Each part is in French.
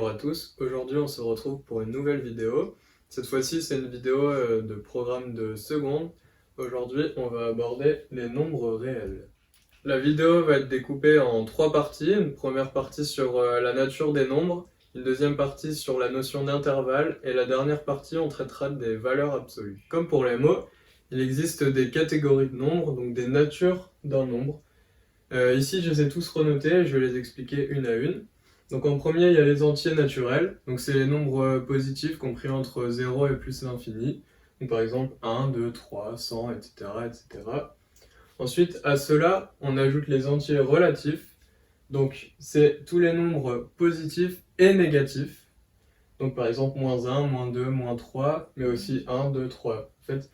Bonjour à tous, aujourd'hui on se retrouve pour une nouvelle vidéo. Cette fois-ci c'est une vidéo de programme de seconde. Aujourd'hui on va aborder les nombres réels. La vidéo va être découpée en trois parties. Une première partie sur la nature des nombres, une deuxième partie sur la notion d'intervalle et la dernière partie on traitera des valeurs absolues. Comme pour les mots, il existe des catégories de nombres, donc des natures d'un nombre. Ici je les ai tous renotés, je vais les expliquer une à une. Donc en premier, il y a les entiers naturels, donc c'est les nombres positifs compris entre 0 et plus l'infini. Donc par exemple 1, 2, 3, 100, etc., etc. Ensuite, à cela, on ajoute les entiers relatifs. Donc c'est tous les nombres positifs et négatifs. Donc par exemple moins 1, moins 2, moins 3, mais aussi 1, 2, 3. En fait,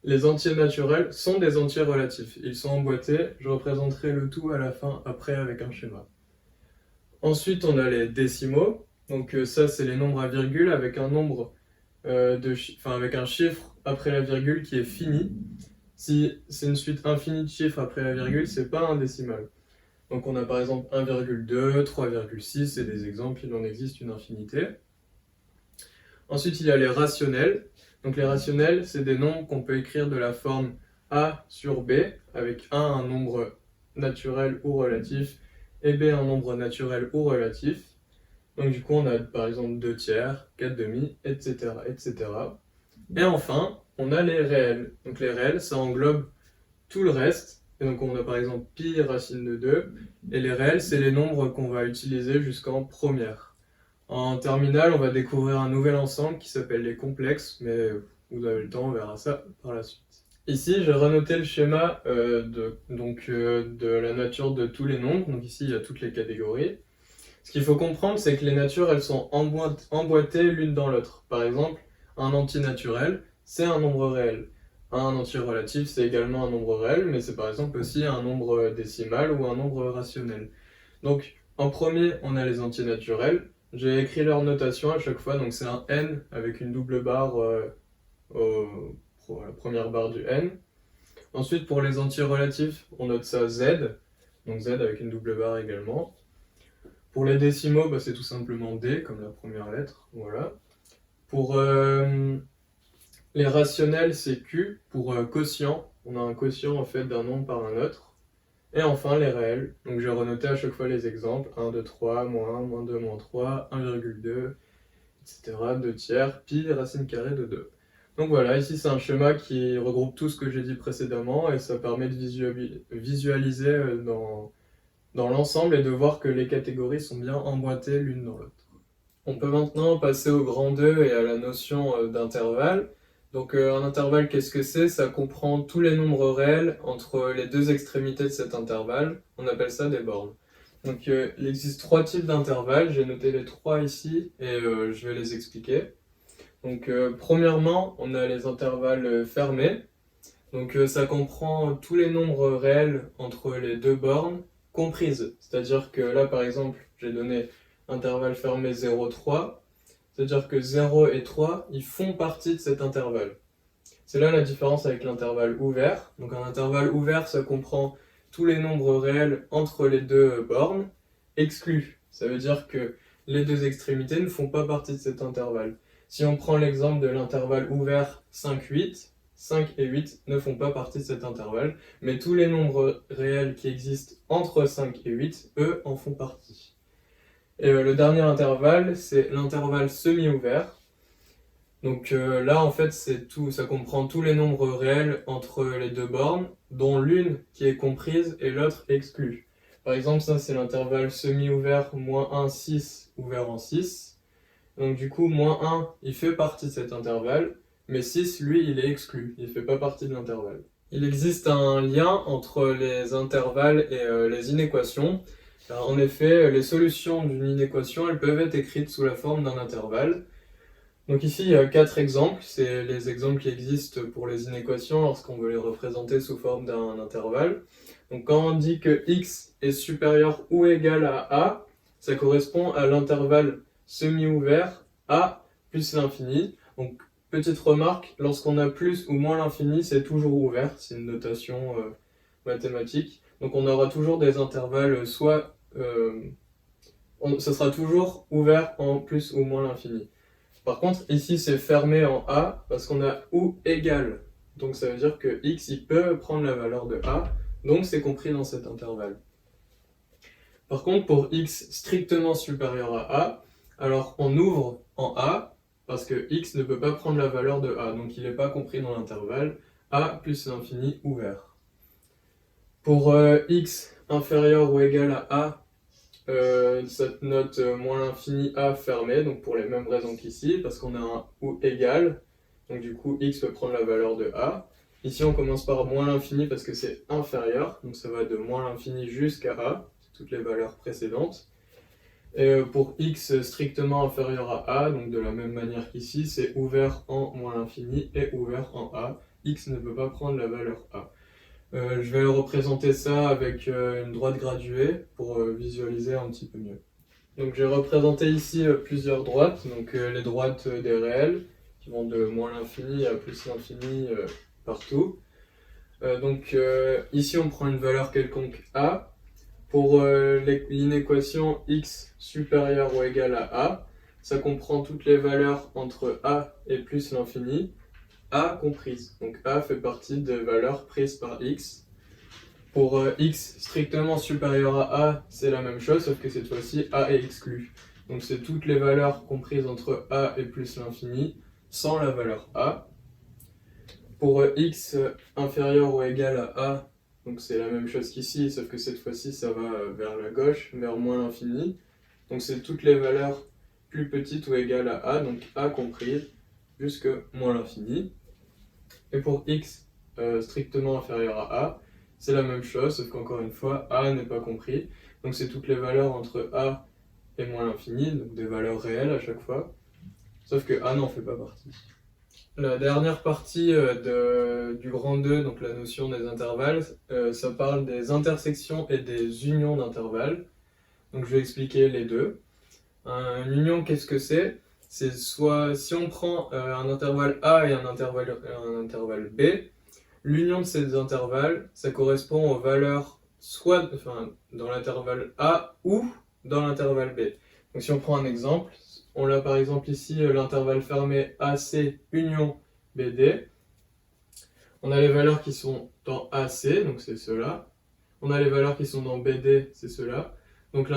les entiers naturels sont des entiers relatifs. Ils sont emboîtés, je représenterai le tout à la fin après avec un schéma. Ensuite, on a les décimaux. Donc ça, c'est les nombres à virgule avec un nombre avec un chiffre après la virgule qui est fini. Si c'est une suite infinie de chiffres après la virgule, c'est pas un décimal. Donc on a par exemple 1,2, 3,6 et des exemples, il en existe une infinité. Ensuite, il y a les rationnels. Donc les rationnels, c'est des nombres qu'on peut écrire de la forme A sur B, avec A un nombre naturel ou relatif, et B un nombre naturel ou relatif. Donc du coup, on a par exemple 2 tiers, 4 demi, etc., etc. Et enfin, on a les réels. Donc les réels, ça englobe tout le reste. Et donc on a par exemple pi racine de 2. Et les réels, c'est les nombres qu'on va utiliser jusqu'en première. En terminale, on va découvrir un nouvel ensemble qui s'appelle les complexes, mais vous avez le temps, on verra ça par la suite. Ici, j'ai renoté le schéma de la nature de tous les nombres. Donc ici, il y a toutes les catégories. Ce qu'il faut comprendre, c'est que les natures, elles sont emboîtées l'une dans l'autre. Par exemple, un entier naturel, c'est un nombre réel. Un entier relatif, c'est également un nombre réel, mais c'est par exemple aussi un nombre décimal ou un nombre rationnel. Donc, en premier, on a les entiers naturels. J'ai écrit leur notation à chaque fois, donc c'est un n avec une double barre pour la première barre du n. Ensuite, pour les entiers relatifs, on note ça z, donc z avec une double barre également. Pour les décimaux, c'est tout simplement D, comme la première lettre, voilà. Pour les rationnels, c'est Q. Pour quotient, on a un quotient en fait d'un nombre par un autre. Et enfin, les réels. Donc j'ai renoté à chaque fois les exemples. 1, 2, 3, moins 1, moins 2, moins 3, 1,2, etc. 2 tiers, pi, racine carrée de 2. Donc voilà, ici c'est un schéma qui regroupe tout ce que j'ai dit précédemment et ça permet de visualiser dans l'ensemble et de voir que les catégories sont bien emboîtées l'une dans l'autre. On peut maintenant passer au grand 2 et à la notion d'intervalle. Donc un intervalle, qu'est-ce que c'est? Ça comprend tous les nombres réels entre les deux extrémités de cet intervalle. On appelle ça des bornes. Donc il existe trois types d'intervalles, j'ai noté les trois ici et je vais les expliquer. Donc premièrement, on a les intervalles fermés. Donc ça comprend tous les nombres réels entre les deux bornes comprises. C'est-à-dire que là par exemple, j'ai donné intervalle fermé 0, 3. C'est-à-dire que 0 et 3, ils font partie de cet intervalle. C'est là la différence avec l'intervalle ouvert. Donc un intervalle ouvert, ça comprend tous les nombres réels entre les deux bornes, exclus. Ça veut dire que les deux extrémités ne font pas partie de cet intervalle. Si on prend l'exemple de l'intervalle ouvert 5, 8, 5 et 8 ne font pas partie de cet intervalle, mais tous les nombres réels qui existent entre 5 et 8, eux, en font partie. Et le dernier intervalle, c'est l'intervalle semi-ouvert. Donc là, en fait, ça comprend tous les nombres réels entre les deux bornes, dont l'une qui est comprise et l'autre exclue. Par exemple, ça, c'est l'intervalle semi-ouvert moins 1, 6, ouvert en 6. Donc du coup, moins 1, il fait partie de cet intervalle, mais 6, lui, il est exclu, il ne fait pas partie de l'intervalle. Il existe un lien entre les intervalles et les inéquations. Alors, en effet, les solutions d'une inéquation, elles peuvent être écrites sous la forme d'un intervalle. Donc ici, il y a 4 exemples, c'est les exemples qui existent pour les inéquations lorsqu'on veut les représenter sous forme d'un intervalle. Donc quand on dit que x est supérieur ou égal à a, ça correspond à l'intervalle semi-ouvert a plus l'infini. Donc petite remarque, lorsqu'on a plus ou moins l'infini, c'est toujours ouvert, c'est une notation mathématique. Donc on aura toujours des intervalles soit ce sera toujours ouvert en plus ou moins l'infini. Par contre, ici, c'est fermé en A parce qu'on a ou égal. Donc ça veut dire que x, il peut prendre la valeur de A, donc c'est compris dans cet intervalle. Par contre, pour x strictement supérieur à A, alors on ouvre en A, parce que x ne peut pas prendre la valeur de A, donc il n'est pas compris dans l'intervalle A plus l'infini ouvert. Pour x inférieur ou égal à A, cette note moins l'infini A fermée, donc pour les mêmes raisons qu'ici, parce qu'on a un ou égal, donc du coup x peut prendre la valeur de A. Ici on commence par moins l'infini parce que c'est inférieur, donc ça va de moins l'infini jusqu'à A, c'est toutes les valeurs précédentes. Et pour x strictement inférieur à A, donc de la même manière qu'ici, c'est ouvert en moins l'infini et ouvert en A. X ne peut pas prendre la valeur A. Je vais représenter ça avec une droite graduée pour visualiser un petit peu mieux. Donc j'ai représenté ici plusieurs droites, donc les droites des réels, qui vont de moins l'infini à plus l'infini partout. Donc ici on prend une valeur quelconque A. Pour l'inéquation x supérieur ou égal à A, ça comprend toutes les valeurs entre A et plus l'infini, A comprise. Donc A fait partie des valeurs prises par x. Pour x strictement supérieur à A, c'est la même chose, sauf que cette fois-ci, A est exclu. Donc c'est toutes les valeurs comprises entre A et plus l'infini, sans la valeur A. Pour x inférieur ou égal à A, donc c'est la même chose qu'ici, sauf que cette fois-ci, ça va vers la gauche, vers moins l'infini. Donc c'est toutes les valeurs plus petites ou égales à A, donc A compris, jusque moins l'infini. Et pour x strictement inférieur à A, c'est la même chose, sauf qu'encore une fois, A n'est pas compris. Donc c'est toutes les valeurs entre A et moins l'infini, donc des valeurs réelles à chaque fois. Sauf que A n'en fait pas partie. La dernière partie du grand 2, donc la notion des intervalles, ça parle des intersections et des unions d'intervalles. Donc je vais expliquer les deux. Une union, qu'est-ce que c'est? C'est soit, si on prend un intervalle A et un intervalle B, l'union de ces intervalles, ça correspond aux valeurs soit dans l'intervalle A ou dans l'intervalle B. Donc si on prend un exemple, on a par exemple ici l'intervalle fermé AC union BD. On a les valeurs qui sont dans AC, donc c'est cela. On a les valeurs qui sont dans BD, c'est cela. Donc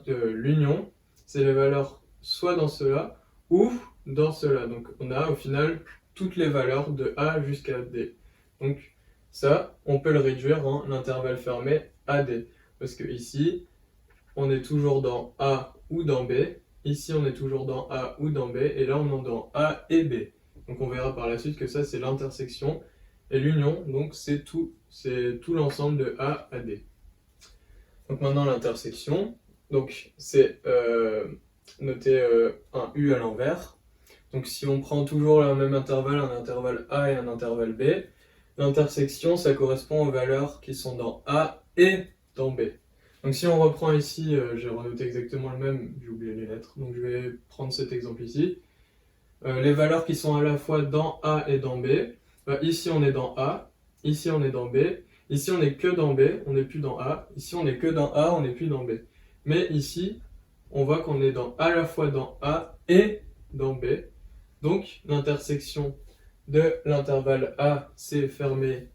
l'union, c'est les valeurs soit dans cela ou dans cela. Donc on a au final toutes les valeurs de A jusqu'à D. Donc ça, on peut le réduire en intervalle fermé AD. Parce que ici, on est toujours dans A ou dans B. Ici, on est toujours dans A ou dans B. Et là, on est dans A et B. Donc on verra par la suite que ça, c'est l'intersection. Et l'union, donc c'est tout l'ensemble de A à D. Donc maintenant l'intersection, donc c'est noter un U à l'envers. Donc si on prend toujours le même intervalle, un intervalle A et un intervalle B, l'intersection ça correspond aux valeurs qui sont dans A et dans B. Donc si on reprend ici, j'ai renoté exactement le même, j'ai oublié les lettres, donc je vais prendre cet exemple ici. Les valeurs qui sont à la fois dans A et dans B, ici on est dans A, ici on est dans B, ici on n'est que dans B, on n'est plus dans A, ici on n'est que dans A, on n'est plus dans B. Mais ici, on voit qu'on est à la fois dans A et dans B. Donc l'intersection de l'intervalle AC fermé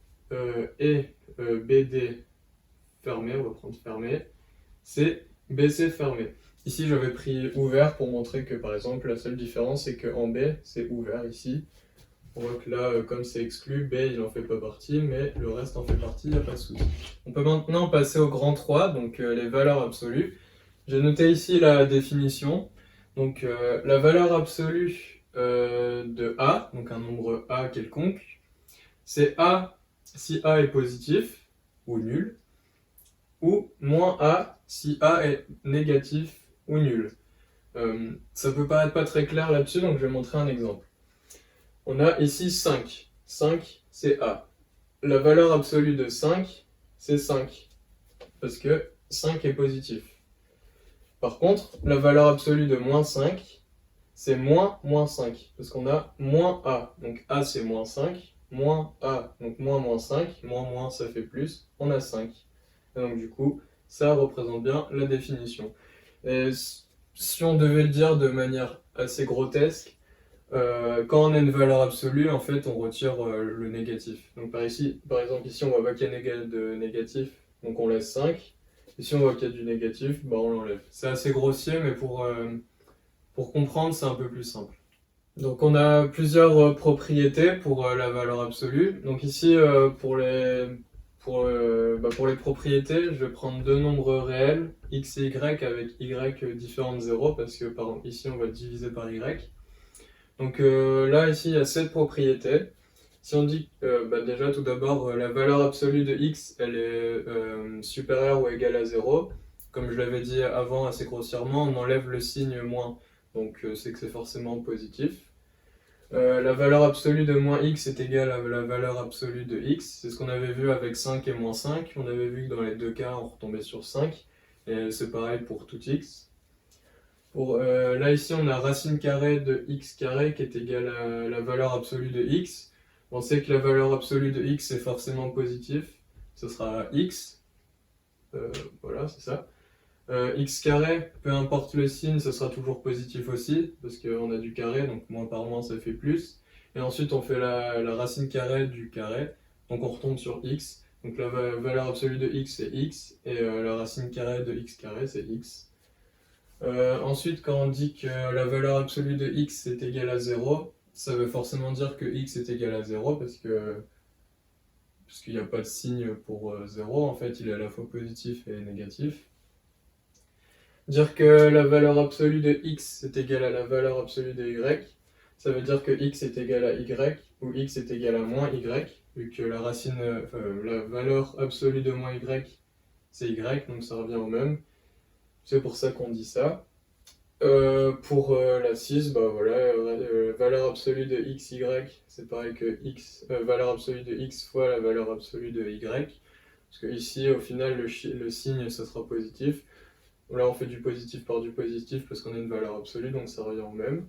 et BD fermé, on va prendre fermé, c'est BC fermé. Ici, j'avais pris ouvert pour montrer que, par exemple, la seule différence, c'est qu'en B, c'est ouvert ici. On voit que là, comme c'est exclu, B, il n'en fait pas partie, mais le reste en fait partie, il n'y a pas de souci. On peut maintenant passer au grand 3, donc les valeurs absolues. J'ai noté ici la définition. Donc, la valeur absolue de A, donc un nombre A quelconque, c'est A si A est positif ou nul, ou moins A si A est négatif ou nul. Ça peut paraître pas très clair là-dessus, donc je vais montrer un exemple. On a ici 5. 5, c'est A. La valeur absolue de 5, c'est 5. Parce que 5 est positif. Par contre, la valeur absolue de moins 5, c'est moins 5. Parce qu'on a moins A. Donc A, c'est moins 5. Moins A, donc moins 5. Moins, ça fait plus. On a 5. Et donc du coup, ça représente bien la définition. Et si on devait le dire de manière assez grotesque, quand on a une valeur absolue, en fait, on retire le négatif. Donc par exemple, ici, on voit pas qu'il y a de négatif, donc on laisse 5. Et si on voit qu'il y a du négatif, bah, on l'enlève. C'est assez grossier, mais pour comprendre, c'est un peu plus simple. Donc on a plusieurs propriétés pour la valeur absolue. Donc ici, pour les propriétés, je vais prendre deux nombres réels, x et y, avec y différent de 0, parce que par exemple, ici, on va diviser par y. Donc là, ici, il y a 7 propriétés. Si on dit, déjà tout d'abord, la valeur absolue de x, elle est supérieure ou égale à 0. Comme je l'avais dit avant assez grossièrement, on enlève le signe moins. Donc c'est que c'est forcément positif. La valeur absolue de moins x est égale à la valeur absolue de x. C'est ce qu'on avait vu avec 5 et moins 5. On avait vu que dans les deux cas, on retombait sur 5. Et c'est pareil pour tout x. Là, ici, on a racine carrée de x carré qui est égale à la valeur absolue de x. On sait que la valeur absolue de x est forcément positif. Ce sera x. Voilà, c'est ça. X carré, peu importe le signe, ce sera toujours positif aussi, parce qu'on a du carré, donc moins par moins, ça fait plus. Et ensuite, on fait la racine carrée du carré, donc on retombe sur x. Donc la valeur absolue de x, c'est x, et la racine carrée de x carré, c'est x. Ensuite, quand on dit que la valeur absolue de x est égale à 0, ça veut forcément dire que x est égal à 0 parce qu'il n'y a pas de signe pour 0, en fait il est à la fois positif et négatif. Dire que la valeur absolue de x est égale à la valeur absolue de y, ça veut dire que x est égal à y ou x est égal à moins y, vu que la valeur absolue de moins y c'est y, donc ça revient au même. C'est pour ça qu'on dit ça. Pour la 6, bah voilà, valeur absolue de x, y, c'est pareil que valeur absolue de x fois la valeur absolue de y. Parce que ici, au final, le signe, ça sera positif. Là, on fait du positif par du positif parce qu'on a une valeur absolue, donc ça revient au même.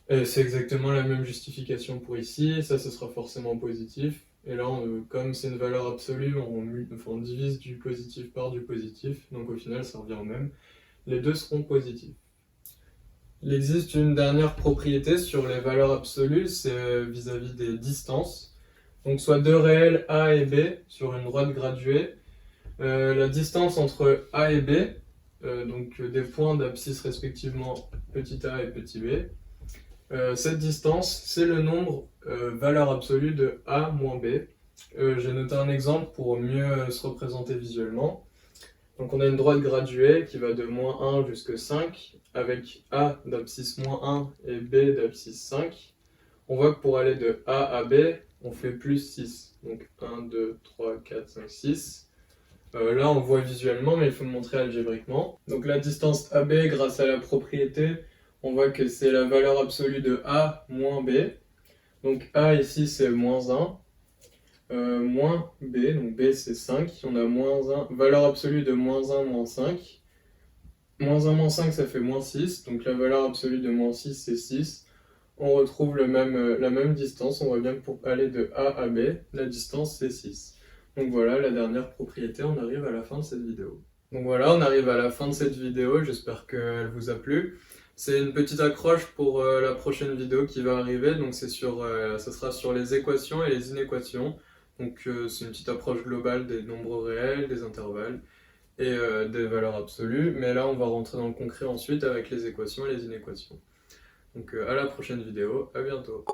Et c'est exactement la même justification pour ici. Ça, ce sera forcément positif. Et là, comme c'est une valeur absolue, on divise du positif par du positif. Donc au final, ça revient au même. Les deux seront positifs. Il existe une dernière propriété sur les valeurs absolues, c'est vis-à-vis des distances. Donc soit deux réels A et B sur une droite graduée. La distance entre A et B, donc des points d'abscisse respectivement petit a et petit b, cette distance, c'est le nombre valeur absolue de A moins B. J'ai noté un exemple pour mieux se représenter visuellement. Donc on a une droite graduée qui va de moins 1 jusqu'à 5, avec A d'abscisse moins 1 et B d'abscisse 5. On voit que pour aller de A à B, on fait plus 6. Donc 1, 2, 3, 4, 5, 6. Là on voit visuellement, mais il faut le montrer algébriquement. Donc la distance AB, grâce à la propriété, on voit que c'est la valeur absolue de A moins B. Donc A ici c'est moins 1. Moins B, donc B c'est 5, on a moins 1, valeur absolue de moins 1, moins 5. Moins 1, moins 5 ça fait moins 6, donc la valeur absolue de moins 6 c'est 6. On retrouve la même distance, on voit bien que pour aller de A à B, la distance c'est 6. Donc voilà, la dernière propriété, on arrive à la fin de cette vidéo. Donc voilà, on arrive à la fin de cette vidéo, j'espère qu'elle vous a plu. C'est une petite accroche pour la prochaine vidéo qui va arriver, donc ça sera sur les équations et les inéquations. Donc c'est une petite approche globale des nombres réels, des intervalles et des valeurs absolues. Mais là on va rentrer dans le concret ensuite avec les équations et les inéquations. Donc à la prochaine vidéo, à bientôt.